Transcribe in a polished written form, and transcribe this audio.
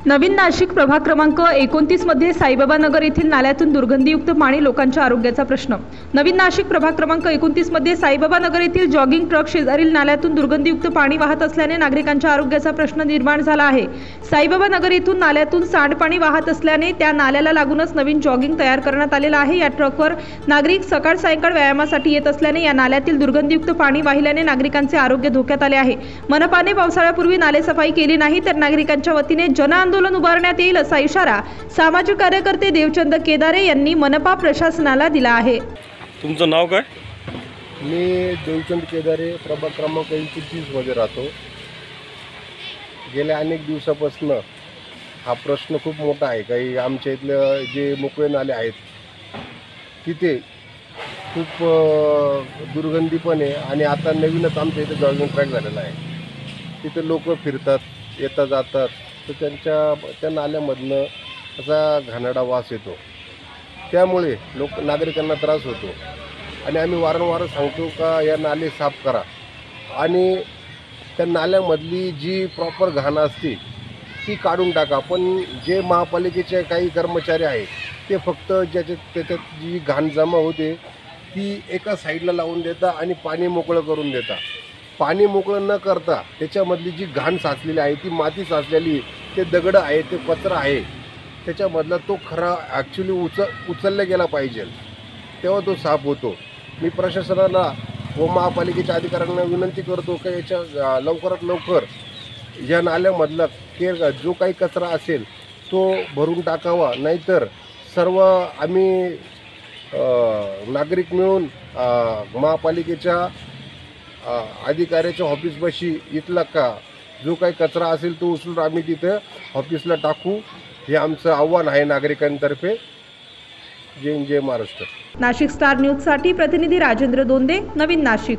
नवीन नाशिक प्रभाग क्रमांक 29 मध्ये साईबाबा नगर येथील नाल्यातून दुर्गंधीयुक्त पाणी लोकांच्या आरोग्याचा प्रश्न। नवीन नाशिक प्रभाग क्रमांक 29 मध्ये साईबाबा नगर येथील जॉगिंग ट्रक शेजारील नाल्यातून दुर्गंधीयुक्त पाणी वाहत असल्याने नागरिकांच्या आरोग्याचा प्रश्न निर्माण झाला आहे। साईबाबा नगर येथून नाल्यातून सांडपाणी वाहत असल्याने त्या नाल्याला लागूनच नवीन जॉगिंग तयार करण्यात आलेला आहे। या ट्रकवर नागरिक सकाळ सायंकाळ व्यायामासाठी येत असल्याने या नाल्यातील दुर्गंधीयुक्त पाणी वाहिल्याने नागरिकांचे आरोग्य धोक्यात आले आहे। मनपाने पावसाळ्यापूर्वी नाले सफाई केली नाही तर नागरिकांच्या वतीने जनआंदोलन उभारण्यात येईल असा इशारा सामाजिक कार्यकर्ते देवचंद केदारे यांनी मनपा प्रशासनाला दिला आहे। तुमचं नाव काय? मी देवचंद केदारे प्रभाग क्रमांक 29 मध्ये राहतो। गेल्या अनेक दिवसापासून हा प्रश्न खूप मोठा आहे। काही आमच्या इथले जे मोकळे नाले आहेत तिथे खूप दुर्गंधी पण आहे आणि आता नवीनच आमच्या इथे जॉगिंग ट्रॅक झालेला आहे। तिथे लोक फिरतात, येतात जातात, तर त्या नाल्यामधनं असा घाणेरडा वास येतो। त्यामुळे नागरिकांना त्रास होतो आणि आम्ही वारंवार सांगतो का या नाले साफ करा आणि त्या नाल्यामधली जी प्रॉपर घाण असते ती काढून टाका। पण जे महापालिकेचे काही कर्मचारी आहेत ते फक्त त्याच्यात जी घाण जमा होते ती एका साईडला लावून देता आणि पाणी मोकळं करून देता। पाणी मोकळं न करता त्याच्यामधली जी घाण साचलेली आहे, ती माती साचलेली, ते दगड आहे, ते कचरा आहे, त्याच्यामधला तो खरा ॲक्च्युली उचलला गेला पाहिजे, तेव्हा तो साफ होतो। मी प्रशासनाला व महापालिकेच्या अधिकाऱ्यांना विनंती करतो की याच्या लवकरात लवकर या नाल्यामधला जो काही कचरा असेल तो भरून टाकावा, नाहीतर सर्व आम्ही नागरिक मिळून महापालिकेच्या अधिकाऱ्याच्या ऑफिसपाशी इथला जो काही कचरा असेल तो उचलून आम्ही तिथं ऑफिसला टाकू, हे आमचं आव्हान आहे नागरिकांतर्फे। जय महाराष्ट्र। नाशिक स्टार न्यूज साठी प्रतिनिधी राजेंद्र दोंदे, नवीन नाशिक।